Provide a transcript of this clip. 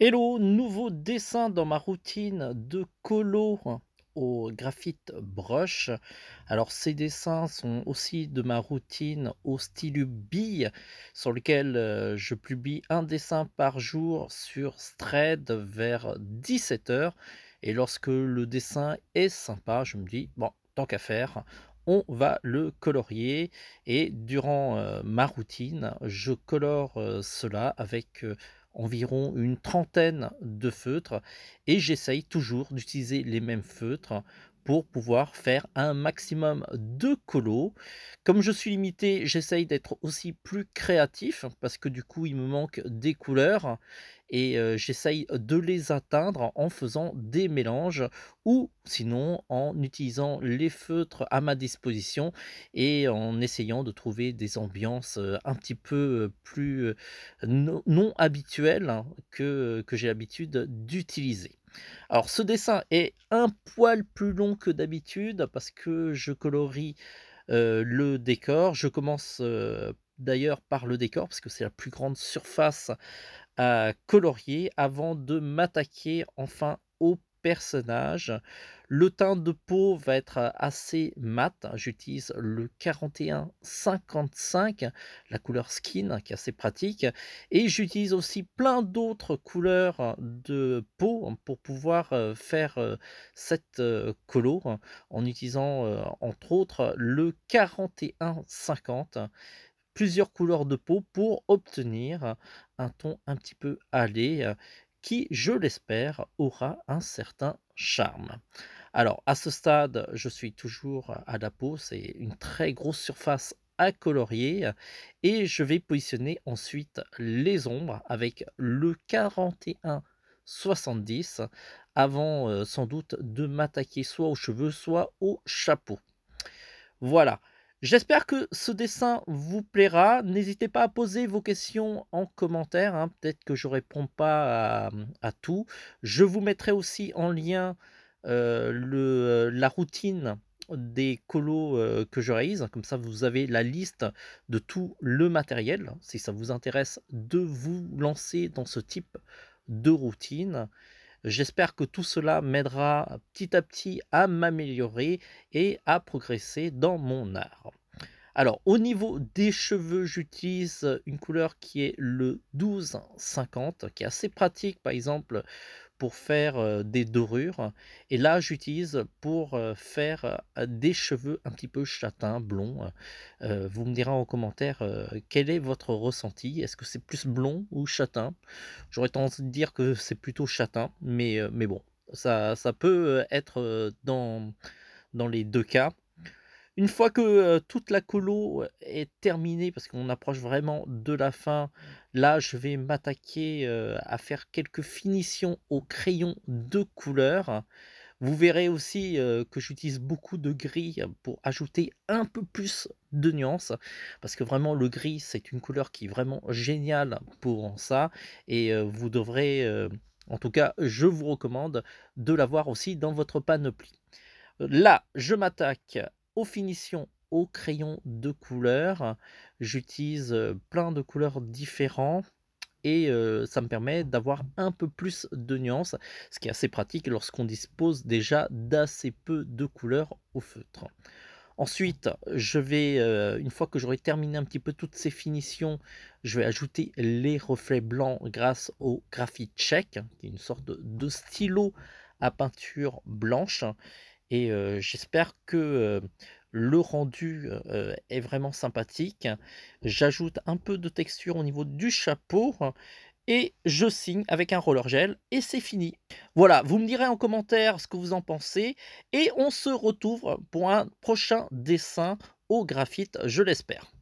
Hello, nouveau dessin dans ma routine de colo au graphite brush. Alors ces dessins sont aussi de ma routine au stylo bille sur lequel je publie un dessin par jour sur Thread vers 17 h. Et lorsque le dessin est sympa, je me dis, bon, tant qu'à faire, on va le colorier. Et durant ma routine, je colore cela avec environ une trentaine de feutres et j'essaye toujours d'utiliser les mêmes feutres pour pouvoir faire un maximum de colos. Comme je suis limité, j'essaye d'être aussi plus créatif parce que du coup, il me manque des couleurs et j'essaye de les atteindre en faisant des mélanges ou sinon en utilisant les feutres à ma disposition et en essayant de trouver des ambiances, un petit peu, plus, non habituelles, hein, que j'ai l'habitude d'utiliser. Alors ce dessin est un poil plus long que d'habitude parce que je colorie, le décor. Je commence, d'ailleurs par le décor parce que c'est la plus grande surface à colorier avant de m'attaquer enfin au personnage. Le teint de peau va être assez mat. J'utilise le 41-55, la couleur skin qui est assez pratique. Et j'utilise aussi plein d'autres couleurs de peau pour pouvoir faire cette colo en utilisant entre autres le 41-50, plusieurs couleurs de peau pour obtenir un ton un petit peu hâlé, qui, je l'espère, aura un certain charme. Alors, à ce stade, je suis toujours à la peau, c'est une très grosse surface à colorier et je vais positionner ensuite les ombres avec le 41-70 avant sans doute de m'attaquer soit aux cheveux, soit au chapeau. Voilà. J'espère que ce dessin vous plaira. N'hésitez pas à poser vos questions en commentaire, hein. Peut-être que je réponds pas à tout. Je vous mettrai aussi en lien, la routine des colos, que je réalise. Comme ça, vous avez la liste de tout le matériel, si ça vous intéresse de vous lancer dans ce type de routine. J'espère que tout cela m'aidera petit à petit à m'améliorer et à progresser dans mon art. Alors, au niveau des cheveux, j'utilise une couleur qui est le 12-50, qui est assez pratique, par exemple, pour faire des dorures. Et là, j'utilise pour faire des cheveux un petit peu châtain, blond. Vous me direz en commentaire quel est votre ressenti. Est-ce que c'est plus blond ou châtain? J'aurais tendance à dire que c'est plutôt châtain, mais bon, ça peut être dans les deux cas. Une fois que, toute la colo est terminée, parce qu'on approche vraiment de la fin, là, je vais m'attaquer, à faire quelques finitions au crayon de couleur. Vous verrez aussi, que j'utilise beaucoup de gris pour ajouter un peu plus de nuances, parce que vraiment le gris, c'est une couleur qui est vraiment géniale pour ça et vous devrez, en tout cas, je vous recommande de l'avoir aussi dans votre panoplie. Là, je m'attaque aux finitions au crayon de couleur. J'utilise, plein de couleurs différentes et ça me permet d'avoir un peu plus de nuances, ce qui est assez pratique lorsqu'on dispose déjà d'assez peu de couleurs au feutre. Ensuite, je vais, une fois que j'aurai terminé un petit peu toutes ces finitions, je vais ajouter les reflets blancs grâce au Graphite Check, qui est une sorte de stylo à peinture blanche et j'espère que, le rendu, est vraiment sympathique. J'ajoute un peu de texture au niveau du chapeau et je signe avec un roller gel et c'est fini. Voilà, vous me direz en commentaire ce que vous en pensez et on se retrouve pour un prochain dessin au graphite, je l'espère.